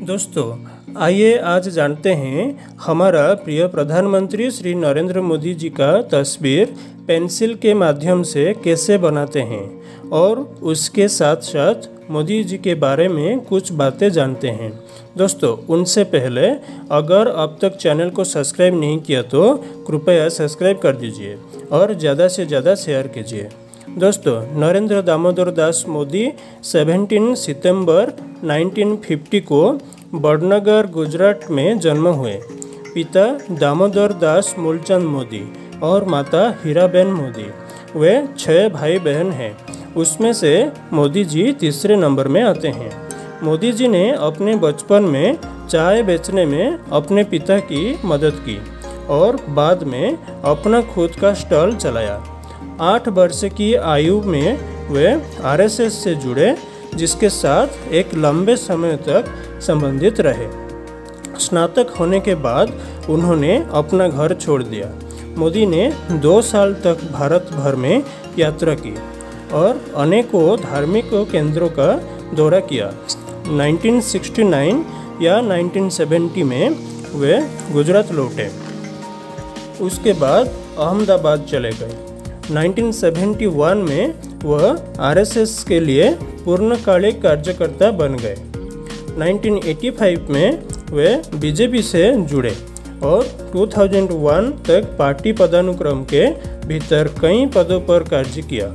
दोस्तों, आइए आज जानते हैं हमारा प्रिय प्रधानमंत्री श्री नरेंद्र मोदी जी का तस्वीर पेंसिल के माध्यम से कैसे बनाते हैं और उसके साथ साथ मोदी जी के बारे में कुछ बातें जानते हैं। दोस्तों, उनसे पहले अगर अब तक चैनल को सब्सक्राइब नहीं किया तो कृपया सब्सक्राइब कर दीजिए और ज़्यादा से ज़्यादा शेयर कीजिए। दोस्तों, नरेंद्र दामोदर दास मोदी 17 सितंबर 1950 को बड़नगर गुजरात में जन्म हुए। पिता दामोदर दास मूलचंद मोदी और माता हीराबेन मोदी। वे 6 भाई बहन हैं। उसमें से मोदी जी तीसरे नंबर में आते हैं। मोदी जी ने अपने बचपन में चाय बेचने में अपने पिता की मदद की और बाद में अपना खुद का स्टॉल चलाया। 8 वर्ष की आयु में वे आरएसएस से जुड़े, जिसके साथ एक लंबे समय तक संबंधित रहे। स्नातक होने के बाद उन्होंने अपना घर छोड़ दिया। मोदी ने 2 साल तक भारत भर में यात्रा की और अनेकों धार्मिक केंद्रों का दौरा किया। 1969 या 1970 में वे गुजरात लौटे। उसके बाद अहमदाबाद चले गए। 1971 में वह आरएसएस के लिए पूर्णकालिक कार्यकर्ता बन गए। 1985 में वे बीजेपी से जुड़े और 2001 तक पार्टी पदानुक्रम के भीतर कई पदों पर कार्य किया,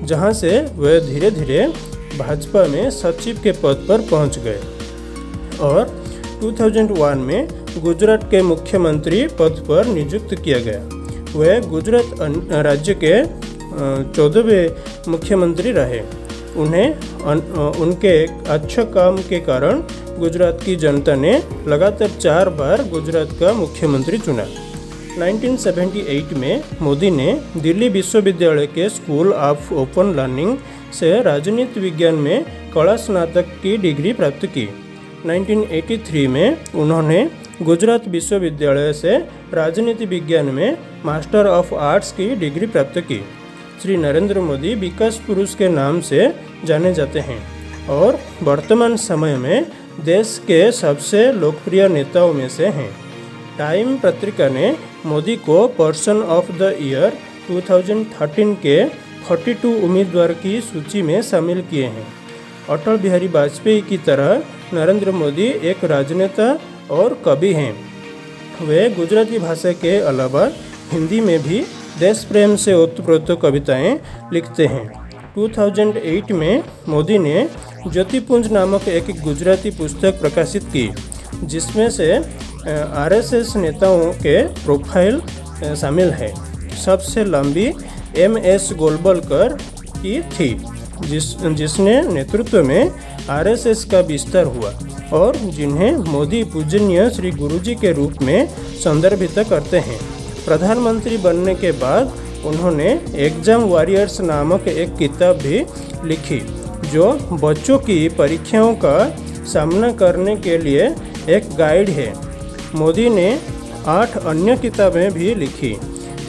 जहां से वे धीरे धीरे भाजपा में सचिव के पद पर पहुंच गए और 2001 में गुजरात के मुख्यमंत्री पद पर नियुक्त किया गया। वे गुजरात राज्य के 14वें मुख्यमंत्री रहे। उन्हें उनके अच्छे काम के कारण गुजरात की जनता ने लगातार 4 बार गुजरात का मुख्यमंत्री चुना। 1978 में मोदी ने दिल्ली विश्वविद्यालय के स्कूल ऑफ ओपन लर्निंग से राजनीति विज्ञान में कला स्नातक की डिग्री प्राप्त की। 1983 में उन्होंने गुजरात विश्वविद्यालय से राजनीति विज्ञान में मास्टर ऑफ आर्ट्स की डिग्री प्राप्त की। श्री नरेंद्र मोदी विकास पुरुष के नाम से जाने जाते हैं और वर्तमान समय में देश के सबसे लोकप्रिय नेताओं में से हैं। टाइम पत्रिका ने मोदी को पर्सन ऑफ द ईयर 2013 के 42 उम्मीदवार की सूची में शामिल किए हैं। अटल बिहारी वाजपेयी की तरह नरेंद्र मोदी एक राजनेता और कवि हैं। वे गुजराती भाषा के अलावा हिंदी में भी देश प्रेम से ओतप्रोत कविताएं लिखते हैं। 2008 में मोदी ने ज्योतिपुंज नामक एक गुजराती पुस्तक प्रकाशित की, जिसमें से आरएसएस नेताओं के प्रोफाइल शामिल है। सबसे लंबी MS गोलवलकर की थी, जिसने नेतृत्व में आरएसएस का विस्तार हुआ और जिन्हें मोदी पूजनीय श्री गुरुजी के रूप में संदर्भित करते हैं। प्रधानमंत्री बनने के बाद उन्होंने एग्जाम वॉरियर्स नामक एक किताब भी लिखी, जो बच्चों की परीक्षाओं का सामना करने के लिए एक गाइड है। मोदी ने 8 अन्य किताबें भी लिखी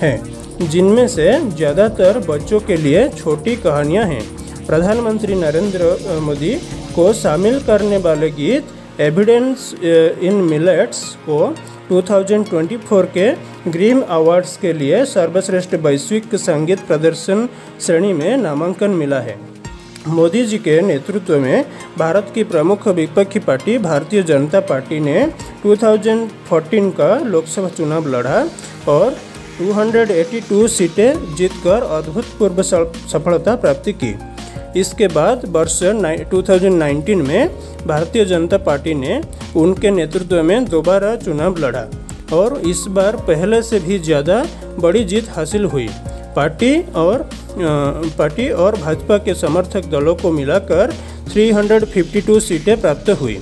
हैं, जिनमें से ज़्यादातर बच्चों के लिए छोटी कहानियां हैं। प्रधानमंत्री नरेंद्र मोदी को शामिल करने वाले गीत एविडेंस इन मिलेट्स को 2024 के ग्रीम अवार्ड्स के लिए सर्वश्रेष्ठ वैश्विक संगीत प्रदर्शन श्रेणी में नामांकन मिला है। मोदी जी के नेतृत्व में भारत की प्रमुख विपक्षी पार्टी भारतीय जनता पार्टी ने 2014 का लोकसभा चुनाव लड़ा और 282 सीटें जीतकर अभूतपूर्व सफलता प्राप्त की। इसके बाद वर्ष 2019 में भारतीय जनता पार्टी ने उनके नेतृत्व में दोबारा चुनाव लड़ा और इस बार पहले से भी ज़्यादा बड़ी जीत हासिल हुई। पार्टी और भाजपा के समर्थक दलों को मिलाकर 352 सीटें प्राप्त हुई।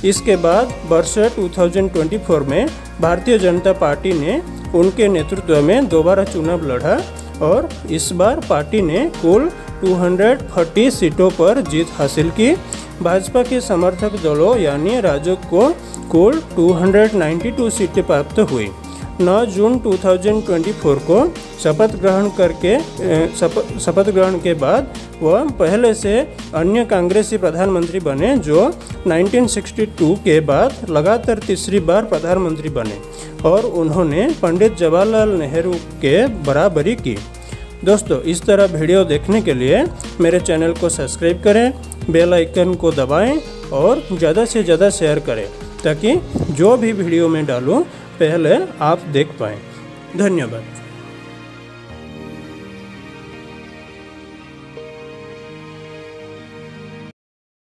इसके बाद वर्ष 2024 में भारतीय जनता पार्टी ने उनके नेतृत्व में दोबारा चुनाव लड़ा और इस बार पार्टी ने कुल 240 सीटों पर जीत हासिल की। भाजपा के समर्थक दलों यानी राजग को कुल 292 सीटें प्राप्त हुई। 9 जून 2024 को शपथ ग्रहण के बाद वह पहले से अन्य कांग्रेसी प्रधानमंत्री बने जो 1962 के बाद लगातार तीसरी बार प्रधानमंत्री बने और उन्होंने पंडित जवाहरलाल नेहरू के बराबरी की। दोस्तों, इस तरह वीडियो देखने के लिए मेरे चैनल को सब्सक्राइब करें, बेल आइकन को दबाएं और ज़्यादा से ज़्यादा शेयर करें ताकि जो भी वीडियो मैं डालूं पहले आप देख पाएं। धन्यवाद।